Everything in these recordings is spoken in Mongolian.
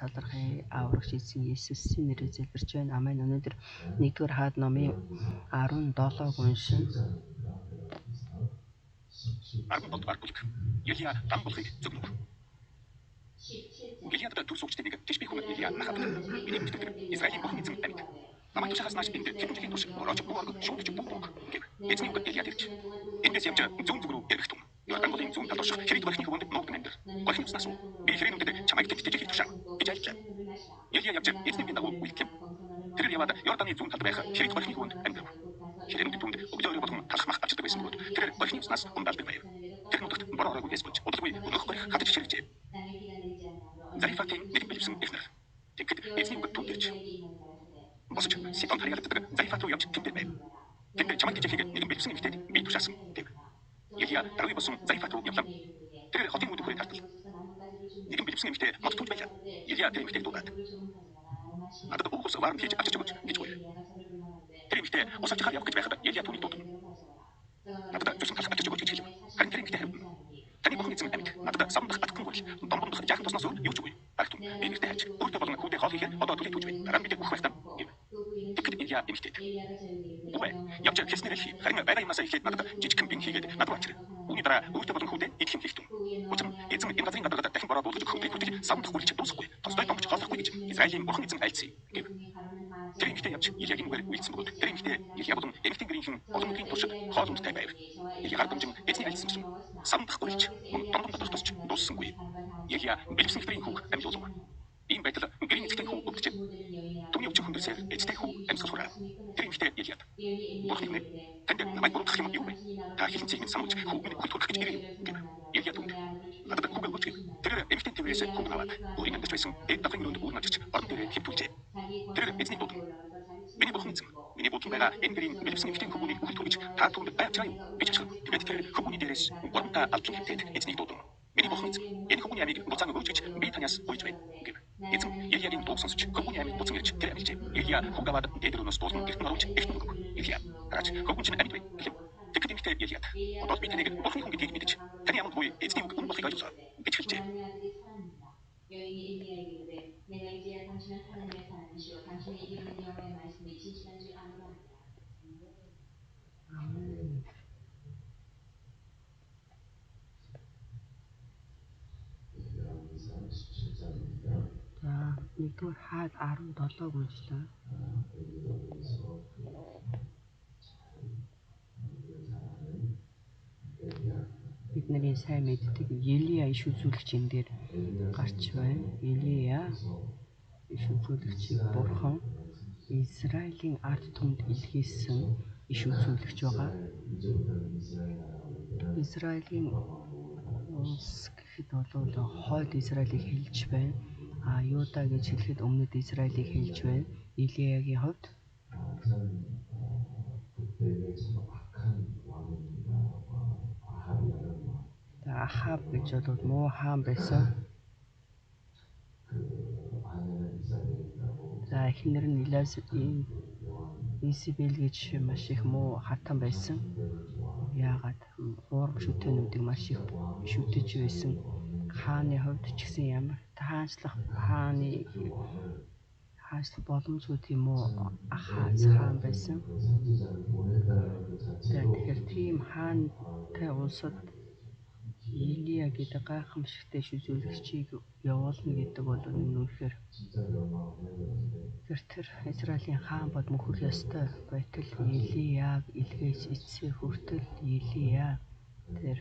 талархын аврагч эзэн Есүсийн нэрээр залбирч байна. Амен. Өнөөдөр 1-р хаад номын 17-г уншин. 17-р бүлэг. Елия дан болохыг зөвнөв. Гилеадд төр суугчдын нэг Тишби хүн Елия нахад. Миний хүчтэй Израилийн бурхан эзэн амьд. Намайг тушаахаас нааш энд хэдэн жилийн турш орооч буург шууд бүгд гэв. Эзний үг Елия дэрч. Эндээс явж зүүн зүг рүү эргэхтэн. Йордан голын зүүн талд орших хэрэг барихны хөвөнд нуугдан амьд. Голын уснаас би хэрэнүүдэд чамайг тэмдэглэж тушаа. гэж айлчлаа. Елия явж эзний дагуу үйлдэв. Тэр яваад Йорданы зүүн талд байх хэрэг барихны хөвөнд амьд. Хэрэнүүд түнд өглөө болгон талхмах авчдаг байсан бөгөөд тэр голын уснаас ундаалдаг байв. Тэр нутагт бороо ороогүй болж удалгүй өнөөх барих хатж ширэгжээ. Зарифатын нэг билсэн эхнэр. Тэгэхэд эзний үг түндэрч. Босч Сидон харьяалагддаг Зарифат руу явж тэнд байв. Тэнд чамайг гэж хийгээд нэг билсэн эмэгтэйд би тушаасан гэв. Елия даруй босон Зарифат руу явлаа. Тэр хотын үдгүүрээр тартал. Нэг билсэн эмэгтэй мод түнд байлаа. Елия тэр эмэгтэйг дуудаад. Надад уус варм хийж авчиж өгөөч гэж гуйв. Тэр эмэгтэй усаж хаар явах гэж байхад Елия түүнийг дуудав. Надад зүсэн талх авчиж өгөөч гэж хэлв. Харин тэр эмэгтэй хариу. Таны бурхан эзэн амьд. Надад самдах атгахгүй бол домбондох жаахан тоснос өөр юу ч үгүй. Багтун би нэртэй хаж. Өөртөө болон хүүтэй хоол хийхээр одоо түлхэж үгүй. Дараа нь бид өгөх байх таа. Тэгэхэд Елия эмэгтэйд. Үгүй. Явж хэлснээр хий. Харин байгаа юмасаа ихэд надад жижигхэн бин хийгээд надад очир. Үүний дараа өөртөө болон хүүтэй идэх юм хийхтэн. Учир нь эзэн энэ газрын гадаргад дахин бороо буулгаж өгөх хөдөлгөөн самдахгүй ч дуусахгүй. Тостой домч хооллохгүй гэж Израилийн бурхан эзэн айлцъя гэв. Тэр эмэгтэй явж Елиягийн үгээр үйлцсэн бөгөөд тэр эмэгтэй Елия болон эмэгтэй гэрийнхэн олон үгийн туршид хоол ундтай байв. Елия гардамжин эзний айлцсан юм. Самдахгүй ч домбон дотор тусч дууссангүй. Елия бэлсэн ихтрийн хүүг амьлуулв. Ийм байтал гэрийн эцгийн хүү өвдөж. Түүний өвчин хүндэрсээр эцтэй хүү амьсгалхураа. Тэр эмэгтэй Елияд. Бурхан минь танд намайг буруудах юм юу вэ? Та хилэнцгийг сануулж хүүг минь хүртэх гэж ирээ гэв. Елия түүнд. Надад хүүг өгөөч гэв. Тэр эмэгтэй тэрээс хүүг аваад өөрийн амьдарч байсан дэд давхрын өрөөнд үүрнэж орон дээрээ хэвтүүлжээ. Тэр эзний дууд. Миний бурхан эзэн. Миний будсан байгаа энэ гэрийн бэлсэн ихтэй хүмүүний хүүг төрөж та түүнд байцгаа юм гэж асуув. Тэгээд тэр хүмүүний дээрээс гурамтаа алдлан хэмтээд эзний дууд. Миний бурхан эзэн. Энэ хүмүүний амийг буцаан өгөөч гэж би танаас гуйж байна гэв. Эзэн Елиягийн дуу сонсож хүмүүний амийг буцан ирж тэр амилжээ. Елия хүүг аваад дээд рүүнээс дуулан гэртэн оруулж эхнэр өгөв. Елия гараж хөвгүн чинь амьд бай гэв. Тэгэхэд эмэгтэй Елияд. Одоо би таныг бурханы хүн гэдгийг мэдэж таны амд буй эзний үг болохыг ойлгосоо гэж хэлжээ. 여인이 엘리야에게 이르되 내가 이제야 당신은 하나님의 사람이시오 당신의 이름은 여호와의 말씀이 진실한 줄 아노라 하니라. За 1-р хаад 17-г уншлаа. Бидний сайн мэддэг Елия иш үзүүлэгчийн дээр гарч байна. Елия иш үзүүлэгчийг бурхан Израилийн ард түмэнд илгээсэн иш үзүүлэгч байгаа. Израилийн улс гэхэд бол хойд Израилийг хэлж байна. Юда гэж хэлэхэд өмнөд Израилийг хэлж байна. Елиягийн хувьд Ахаб гэж бол муу хаан байсан. За эхнэр нь Изебел гэж маш их муу хатан байсан. Яагаад уурам шүтэнүүдийг маш их шүтэж байсан. Хааны хувьд ч гэсэн ямар хаанчлах боломжгүй тийм үү Ахаз хаан байсан. Тэгэхээр тийм хаантай улсад Елия гэдэг гайхамшигтай шүзүүлэгчийг явуулна гэдэг бол үнэхээр тэр Израилийн хаан бод мөхөх ёстой байтал Елияг илгээж эцсийн хүртэл Елия тэр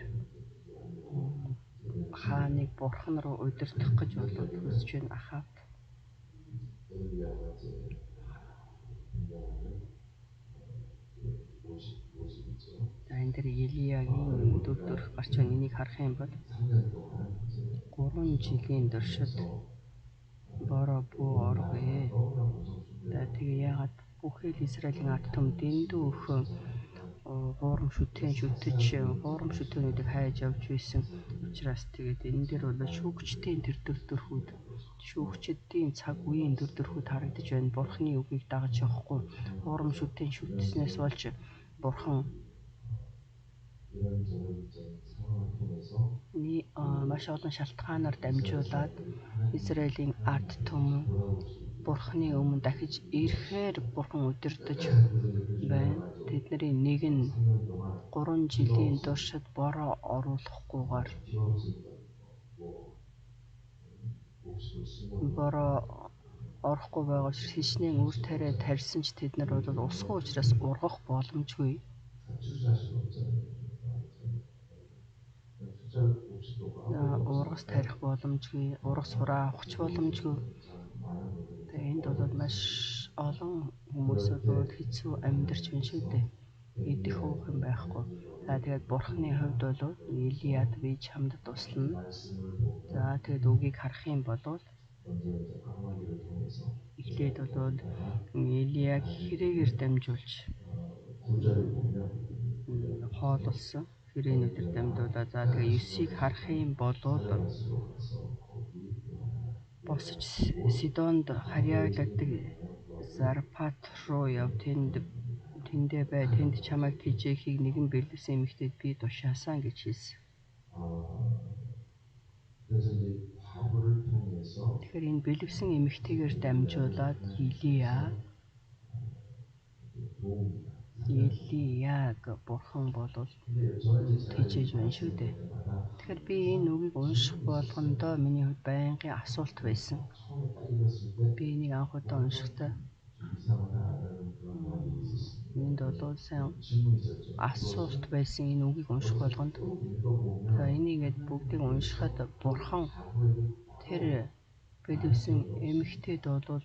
хааныг бурхан руу удирдах гэж бол хүсэж байна Ахав. Энэ дээр Елиягийн дүрх гарч байна. Энийг харах юм бол 3 жилийн туршид бороо буу оргоё. Тэгээ яагаад бүхэл Израилийн ард түмэнд дэндүү өхөн гурам шүтэнүүдийг хайж явж байсан учраас тэгээд энэ дээр бол шүүгчдийн тэр дүрхүүд шүүгчдийн цаг үеийн дүрхүүд харагдаж байна. Бурханы үгийг дагаж явахгүй гурам шүтснээс болж бурхан маш олон шалтгаанаар дамжуулаад Израилийн ард түмэн Бурханы өмнө дахиж ирэхээр Бурхан удирдах байна. Тэдний нэг нь 3 жилийн туршид бороо оруулахгүйгээр бороо орохгүй байгаа учраас хичнээн үр тариа тарьсан ч тэд нар бол усгүй учраас ургах боломжгүй. Ургас тарих боломжгүй, ургас сураа авах боломжгүй. Тэгээ энд бол маш олон хүмүүс бол хэцүү амьдарч байна шүү дээ. Идэх уух юм байхгүй. За тэгээд Бурханы хувьд бол Илияд би чамд туслана. За тэгээд үгийг харах юм бол эхлээд бол Илияг хэрээгээр дамжуулж хооллсон. Хэрээнүүдээр дамжуулаад за тэгээ 9-ийг харах юм бол босч Сидонд харьяалагдаг Зарпат руу яв. Тэндээ бай. Тэнд чамайг тэжээхийг нэгэн бэлэвсэн эмэгтэйд би тушаасан гэж хэлсэн. Тэгэхээр энэ бэлэвсэн эмэгтэйгээр дамжуулаад Илияг Бурхан бол тэжээж байна шүү дээ. Тэгэхээр би энэ үгийг унших болгондоо миний хувьд байнгын асуулт байсан. Би энийг анх удаа уншихдаа энд бол сайн асуулт байсан энэ үгийг унших болгонд. За энийг ингээд бүгдийг уншихад Бурхан тэр бэлэвсэн эмэгтэйд бол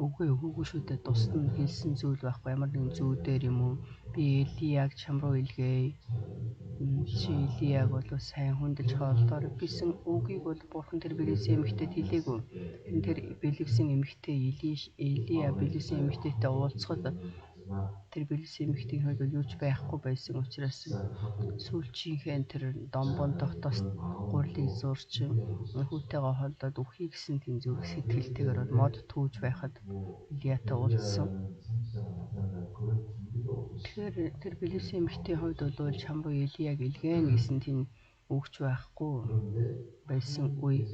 үгүй шүү дээ. Тусна хэлсэн зүйл байхгүй. Ямар нэгэн зүүдээр юм уу? Би Илияг чам руу илгээе. Чи Илияг бол сайн хүндэлж хоолдоор гэсэн үгийг бол Бурхан тэр бэлэвсэн эмэгтэйд хэлээгүй. Тэр бэлэвсэн эмэгтэй Илия бэлэвсэн эмэгтэйтэй уулзахад тэр бэлэвсэн эмэгтэйн хувьд юу ч байхгүй байсан учраас сүүлчийнхээ тэр домбон тогтоос гурлыг зурч хүүтэйгээ холдоод үхий гэсэн тийм зүрх сэтгэлтэйгээр мод түүж байхад Илиятай уулзсан. Тэгэхээр тэр бэлэвсэн эмэгтэйн хувьд бол чам руу Илияг илгээнэ гэсэн тийм өгч байхгүй байсан үе.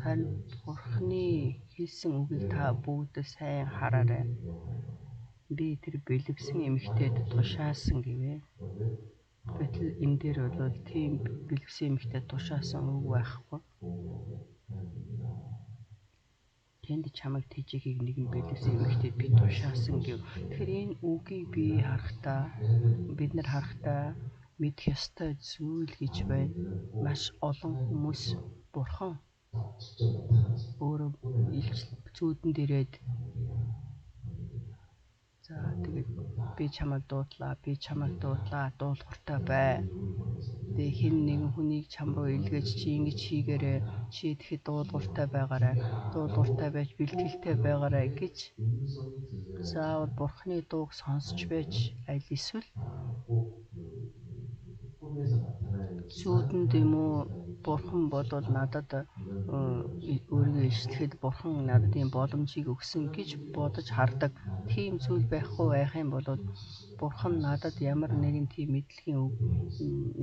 Харин Бурханы хэлсэн үгийг та бүгд сайн хараарай. Би тэр бэлэвсэн эмэгтэйд тушаасан гэвэ. Гэтэл энэ дээр бол тийм бэлэвсэн эмэгтэйд тушаасан үг байхгүй. Тэнд чамайг тэжээхийг нэгэн бэлэвсэн эмэгтэйд би тушаасан гэв. Тэгэхээр энэ үгийг бид нар харахтаа мэдэх ёстой зүйл гэж байна. Маш олон хүмүүс Бурхан өөрөө зүүдэн дээрээд за тэгээд би чамайг дуудлаа, дуулууртай бай. Тэгээ хэн нэгэн хүнийг чам руу илгээж чи ингэж хийгээрэй. Чи тэгэхэд дуулууртай байгаарай. Дуулууртай байж бэлтгэлтэй байгаарай гэж заавал Бурханы дууг сонсч байж аль эсвэл зүүдэнд юм уу Бурхан бодвол надад өөрийгөө илчлэхэд Бурхан надад ийм боломжийг өгсөн гэж бодож хардаг. Тийм зүйл байхгүй байх юм бол Бурхан надад ямар нэгэн тийм мэдлэгийн үг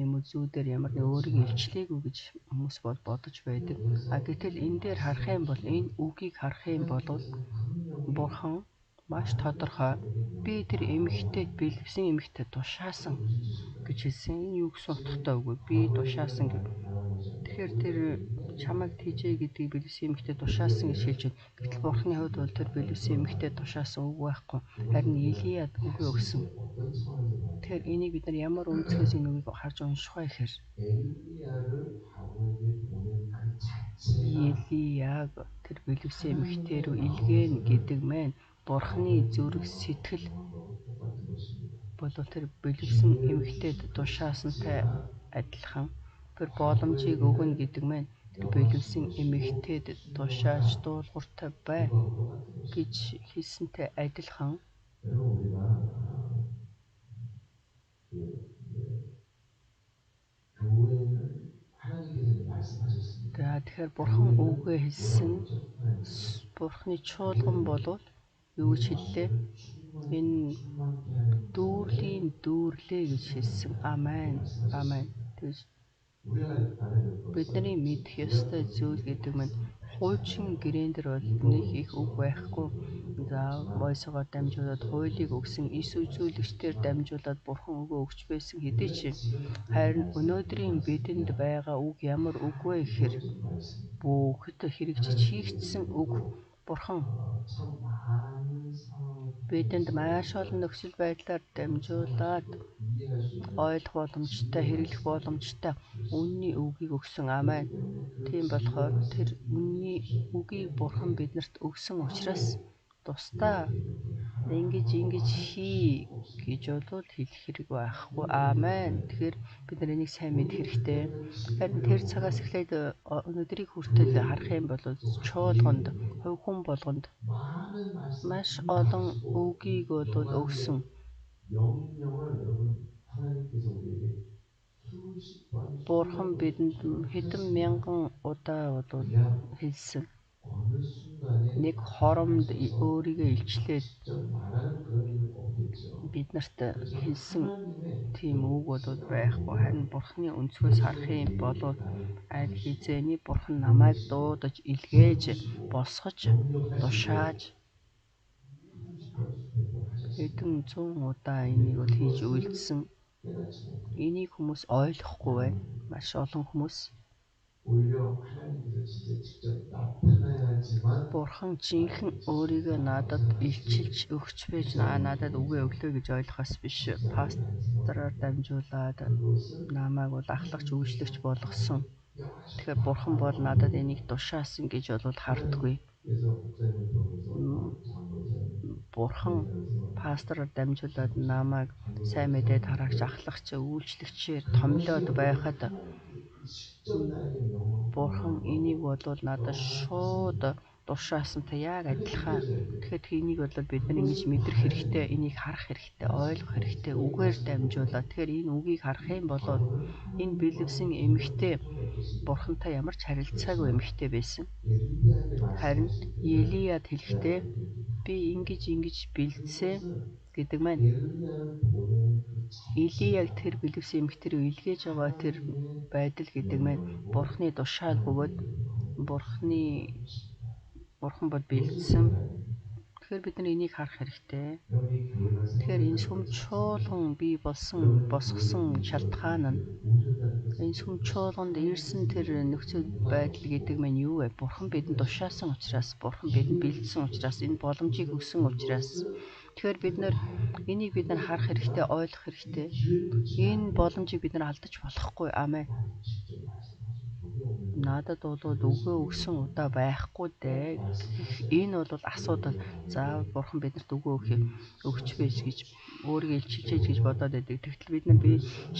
юм уу зүүдээр ямар нэг өөрийгөө илчлээгүй гэж хүмүүс бодож байдаг. Гэтэл энэ дээр харах юм бол энэ үгийг харах юм бол Бурхан маш тодорхой би тэр эмэгтэйд бэлэвсэн эмэгтэйд тушаасан гэж хэлсэн. Энэ юу гэсэн утгатай үгүй би тушаасан гэв. Тэгэхээр тэр чамайг тэжээ гэдгийг бэлэвсэн эмэгтэйд тушаасан гэж хэлж байна. Гэтэл Бурханы хувьд бол тэр бэлэвсэн эмэгтэйд тушаасан үг байхгүй. Харин Илияд үгүй өгсөн. Тэгэхээр энийг бид нар ямар үндэслээс энэ үгийг харж унших вэ гэхээр Илияг тэр бэлэвсэн эмэгтэй рүү илгээнэ гэдэг мэн Бурханы зүрх сэтгэл бол тэр бэлэвсэн эмэгтэйд тушаасантай адилхан тэр боломжийг өгнө гэдэг мэн тэр бэлэвсэн эмэгтэйд тушааж дуулууртай бай гэж хэлсэнтэй адилхан тэгэхээр Бурхан үгээ хэлсэн Бурханы чуулган бол юу гэж хэллээ? Энэ дүүрлийн дүүрлээ гэж хэлсэн. Амен. Тэгж Бидний мэдэх ёстой зүйл гэдэг маань хуучин гэрээн дээр бол нэг их үг байхгүй. За Мойсегоор дамжуулаад хуулийг өгсөн ис үзүүлэгчдээр дамжуулаад бурхан өгөө өгч байсан хэдий ч харин өнөөдрийн бидэнд байгаа үг ямар үг вэ гэхээр бүгд хэрэгжиж хийгдсэн үг бурхан бидэнд маш олон нөхцөл байдлаар дамжуулаад ойлгох боломжтой, хэрэглэх боломжтой үнний үгийг өгсөн. Амен. Тийм болохоор тэр үнний үгийг бурхан биднэрт өгсөн учраас тусдаа ингэж хий гэж бодвол хэлэх хэрэг байхгүй. Амен. Тэгэхээр бид нар энийг сайн мэдэх хэрэгтэй. Харин тэр цагаас эхлээд өнөөдрийг хүртэл харах юм бол чуулганд, хувь хүн болгонд маш олон үгийг бол өгсөн. Бурхан бидэнд хэдэн мянган удаа бол хэлсэн. Нэг хоромд өөрийгөө илчлээд биднэрт хэлсэн тийм үг бол байхгүй. Харин Бурханы өнцгөөс харах юм бол аль хэзээний Бурхан намайг дуудаж, илгээж, босгож, тушааж хэдэн зуун удаа энийг бол хийж үйлдсэн. Энийг хүмүүс ойлгохгүй байна. Маш олон хүмүүс Бурхан жинхэнэ өөрийгөө надад илчилж өгч байж надад үгээ өглөө гэж ойлгохоос биш. Пастороор дамжуулаад намайг бол ахлагч үйлчлэгч болгосон. Тэгэхээр Бурхан бол надад энийг тушаасан гэж бол хардггүй. Бурхан пастороор дамжуулаад намайг сайн мэдээ тараагч ахлагч үйлчлэгчээр томилоод байхад Бурхан энийг бол надад шууд тушаасантай яг адилхан. Тэгэхээр энийг бол бид нар ингэж мэдрэх хэрэгтэй, энийг харах хэрэгтэй, ойлгох хэрэгтэй, үгээр дамжуулаад. Тэгэхээр энэ үгийг харах юм бол энэ бэлэвсэн эмэгтэй Бурхантай ямар ч харилцаагүй эмэгтэй байсан. Харин Елияд хэлэхдээ би ингэж бэлдсэн гэдэг маань Илияг тэр бэлэвсэн эмэгтэйрөө илгээж байгаа тэр байдал гэдэг маань Бурханы тушаал бөгөөд Бурхан бол бэлдсэн. Тэгэхээр бид нар энийг харах хэрэгтэй. Тэгэхээр энэ сүм чуулган бий босгосон шалтгаан нь энэ сүм чуулганд ирсэн тэр нөхцөл байдал гэдэг маань юу вэ? Бурхан бидэнд тушаасан учраас, Бурхан бидэнд бэлдсэн учраас, энэ боломжийг өгсөн учраас. Тэгэхээр энийг бид нар харах хэрэгтэй, ойлгох хэрэгтэй. Энэ боломжийг бид нар алдаж болохгүй. Амен. Надад бол үгээ өгсөн удаа байхгүй дээ. Энэ бол асуудал. За Бурхан бидэнд үгээ өгч байж гэж өөрийгөө илчилж гэж бодоод байдаг. Тэгтэл бид нар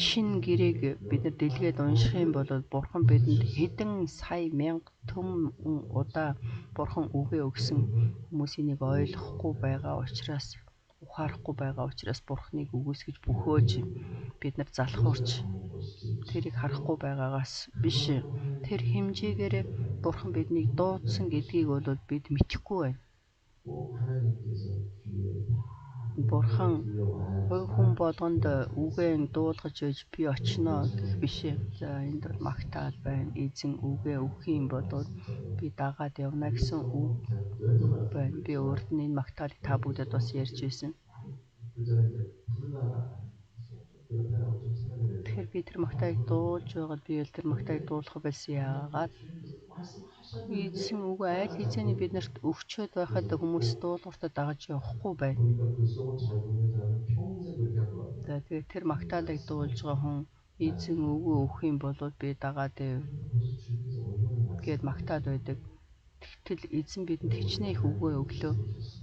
шинэ гэрээг бид нар дэлгээд унших юм бол Бурхан бидэнд хэдэн сая мянга төм удаа Бурхан үгээ өгсөн. Хүмүүс энийг ойлгохгүй байгаа учраас, ухаарахгүй байгаа учраас Бурханыг үгүйсгэж бөхөөж бид нар залхуурч тэрийг харахгүй байгаагаас биш. Тэр хэмжээгээр Бурхан биднийг дуудсан гэдгийг бол бид мэдэхгүй байна. Бурхан хувь хүн болгонд үгээр дуулгаж байж би очино гэх биш. За энд бол магтаал байна. Эзэн үгээ өгөх юм бол би дагаад явна гэсэн үг байна. Би өөрт нь энэ магтаалыг та бүгдэд бас ярьж байсан. Тэгэхээр би тэр магтаалыг дуулж байгаад би тэр магтаалыг дуулах байсан яагаад? Эзэн үгээ аль хэзээний биднэрт өгчөөд байхад хүмүүс дуулууртаа дагаж явахгүй байна. За тэгээд тэр магтаалыг дуулж байгаа хүн эзэн үгээ өгөх юм бол би дагаад гэд магтаад байдаг. Тэгтэл эзэн бидэнд хичнээн их үгээ өглөө.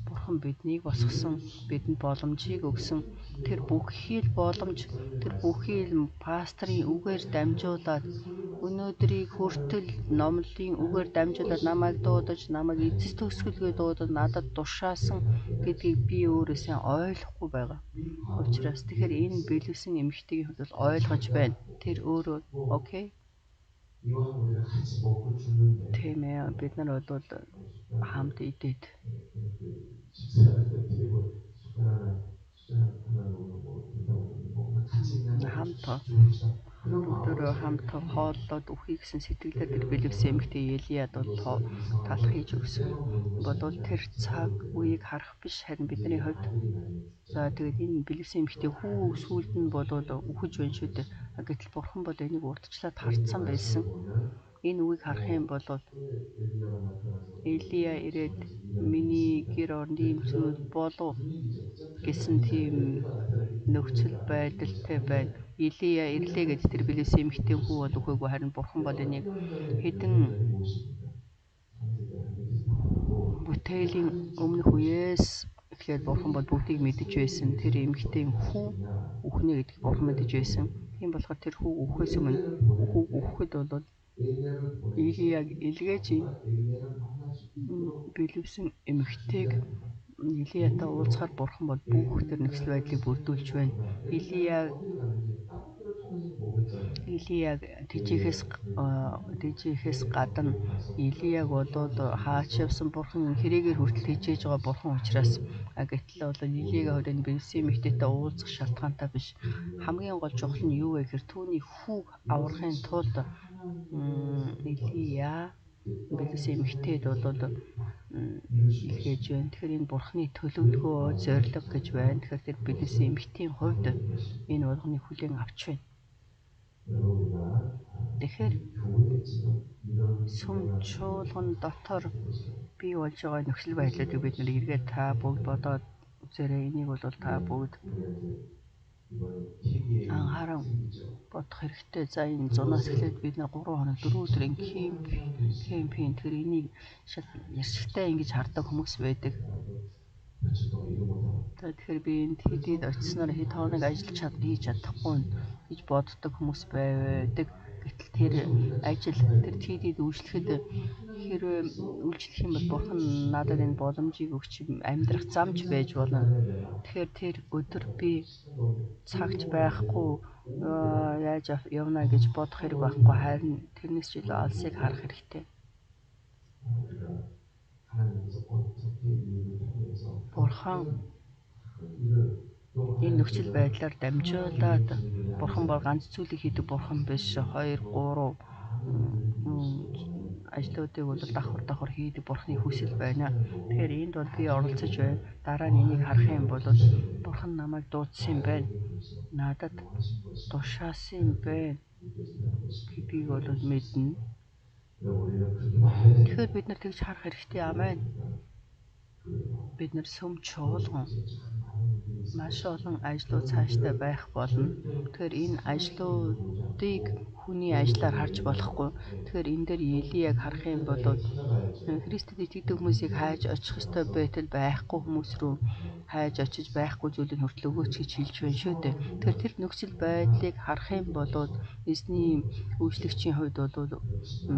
Бурхан биднийг босгосон, бидэнд боломжийг өгсөн. Тэр бүхий л боломж, тэр бүхий л пасторын үгээр дамжуулаад өнөөдрийг хүртэл номлын үгээр дамжуулаад намайг дуудаж, намайг эцэс төгсгөлгүй дуудаад надад тушаасан гэдгийг би өөрөө сайн ойлгохгүй байгаа. Учираас тэгэхээр энэ бэлэвсэн эмэгтэйгийн хувьд ойлгож байна. Тэр өөрөө окей. Тийм ээ, бид нар бол хамт идээд хамт бүгдөө хамт хооллоод үхий гэсэн сэтгэлээр тэр бэлэвсэн эмэгтэй Елияд талах хийж өгсөн. Бодвол тэр цаг үеийг харах биш харин бидний хувьд за тэгээд энэ бэлэвсэн эмэгтэй хүү сүүлд нь болоод үхэж байна шүү дээ. Гэтэл бурхан бол энийг урдчлаад харцсан байсан. Энэ үгийг харах юм бол Елия ирээд миний гэр орны эмчнүүд болов гэсэн тийм нөхцөл байдалтай байна. Елия ирлээ гэж тэр бэлэвсэн эмэгтэй хүү бол үхээгүй харин бурхан бол энийг хэдэн бүтээлийн өмнөх үеэс тэгэхээр бурхан бол бүгдийг мэдэж байсан. Тэр эмэгтэй хүү үхнэ гэдгийг бурхан мэдэж байсан. Тийм болохоор тэр хүү үхээс өмнө үхэхэд бол Елияг илгээж бэлэвсэн эмэгтэйг Елиятай уулзахаар бурхан бол бүх тэр нөхцөл байдлыг бүрдүүлж байна. Елияг тэжээхээс гадна Елияг болоод хаач явсан бурхан хэрэгээр хүртэл тэжээж байгаа бурхан учраас гэтэл бол Елиягийн хувьд энэ бэлэвсэн эмэгтэйтэй уулзах шалтгаантай биш. Хамгийн гол чухал нь юу вэ гэхээр түүний хүүг аврахын тулд Елия бэлэвсэн эмэгтэйд бол илгээж байна. Тэгэхээр энэ бурханы төлөвлөгөө зориг гэж байна. Тэгэхээр тэр бэлэвсэн эмэгтийн хувьд энэ болгоныг хүлээн авч байна. Тэгэхээр сүм чуулган дотор бий болж байгаа нөхцөл байдлуудыг бид нэр эргээд та бүгд бодоод үзээрэй. Энийг бол та бүгд анхааран бодох хэрэгтэй. За энэ зунаас эхлээд бид нар 3 хоног 4 өдрийн кемпинг тэр энийг яшигтай ингэж хардаг хүмүүс байдаг. Тэгэхээр би энд хэдийд очисноор хэд хоног ажиллаж хийж чадахгүй гэж боддог хүмүүс байдаг. Гэтэл тэр ажил тэр хийдийг үйлчлэхэд хэрвээ үйлчлэх юм бол бурхан надад энэ боломжийг өгч амьдрах замч байж болно. Тэгэхээр тэр өдөр би цагч байхгүй яаж явна гэж бодох хэрэг байхгүй. Харин тэрнээс ч илүү алсыг харах хэрэгтэй. Бурхан энэ нөхцөл байдлаар дамжуулаад бурхан бол ганц зүйлийг хийдэг бурхан биш. 2 3 ажлуудыг бол давхар хийдэг бурханы хүсэл байна. Тэгэхээр энд бол би оролцож байна. Дараа нь энийг харах юм бол бурхан намайг дуудсан байна. Надад тушаасан байна гэдгийг бол мэднэ. Тэгэхээр бид нар тэгж харах хэрэгтэй. Амен. Бид нар сүм чуулган маш олон ажлууд цаашдаа байх болно. Тэгэхээр энэ ажлуудыг хүний ажлаар харж болохгүй. Тэгэхээр энэ дээр Елияг харах юм бол Христэд итгэдэг хүмүүсийг хайж очих ёстой байтал байхгүй хүмүүс рүү хайж очиж байхгүй зүйлийг хүртэл өгөөч гэж хэлж байна шүү дээ. Тэгэхээр тэр нөхцөл байдлыг харах юм бол эзний үйлчлэгчийн хувьд бол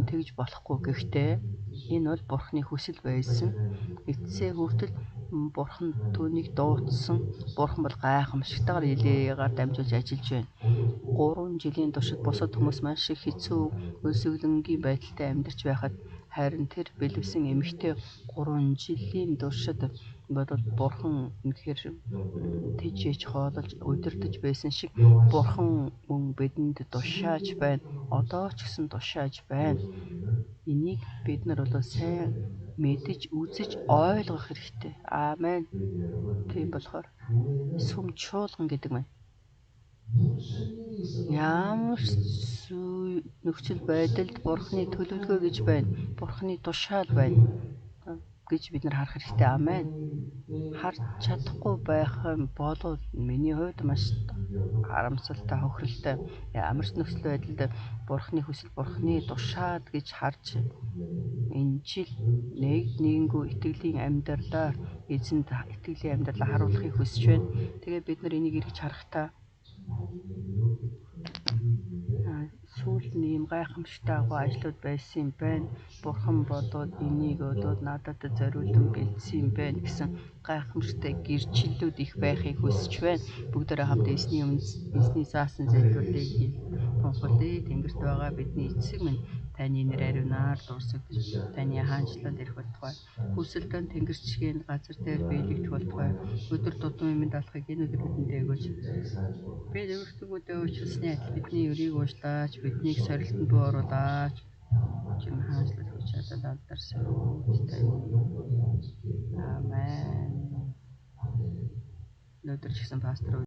тэгж болохгүй. Гэхдээ энэ бол бурхны хүсэл байсан. Эцсээ хүртэл бурхан түүнийг дуудсан. Бурхан бол гайхамшигтайгаар Елиягаар дамжуулж ажиллаж байна. 3 жилийн туршид бусад хүмүүс маш их хэцүү өсөглөнгийн байдалтай амьдарч байхад харин тэр бэлэвсэн эмэгтэй 3 жилийн туршид бодвол бурхан үнэхээр тэжээж хоололж удирдах байсан шиг бурхан мөн бидэнд тушааж байна. Одоо ч гэсэн тушааж байна. Энийг бид нар бол сайн мэдэж үзэж ойлгох хэрэгтэй. Аамен. Тийм болохоор сүм чуулган гэдэг маань ямар нөхцөл байдалд бурханы төлөвлөгөө гэж байна. Бурханы тушаал байна гэж бид нар харах хэрэгтэй. Аамен. Харж чадахгүй байх юм бол миний хувьд маш харамсалтай, хохиролтой. Ямар ч нөхцөл байдлаар бурханы хүсэл, бурханы тушаал гэж харж энэ жил нэггүй итгэлийн амьдралаар эзэнд итгэлийн амьдралаа харуулахыг хүсэж байна. Тэгээд бид нар энийг эргэж харахтаа сүүлд нь ийм гайхамшигтай ажлууд байсан юм байна. Бурхан бодоод энийг бодоод надад зориулсан бэлдсэн юм байна гэсэн гайхамшигтай гэрчлэлүүд их байхыг хүсэж байна. Бүгдээрээ хамт эзний заасан зайлуулыг тунхаглая. Тэнгэрт байгаа бидний эцэг минь таны нэр ариунаар дурсагдж таны хаанчлал ирэх болтугай. Хүсэлтэн тэнгэрчгийн газар дээр биелэгдэх болтугай. Өдөр тутам юмд алахыг энэ өдөр бидэндээ өгөөч. Бид өөрсдөө уучлсны адил бидний өрийг уушлаач, биднийг сорилтонд бүү оруулаач. Чинь хаанчлал хүч чадал алдарсан тань. Амен. Өнөөдөр ч гэсэн пастор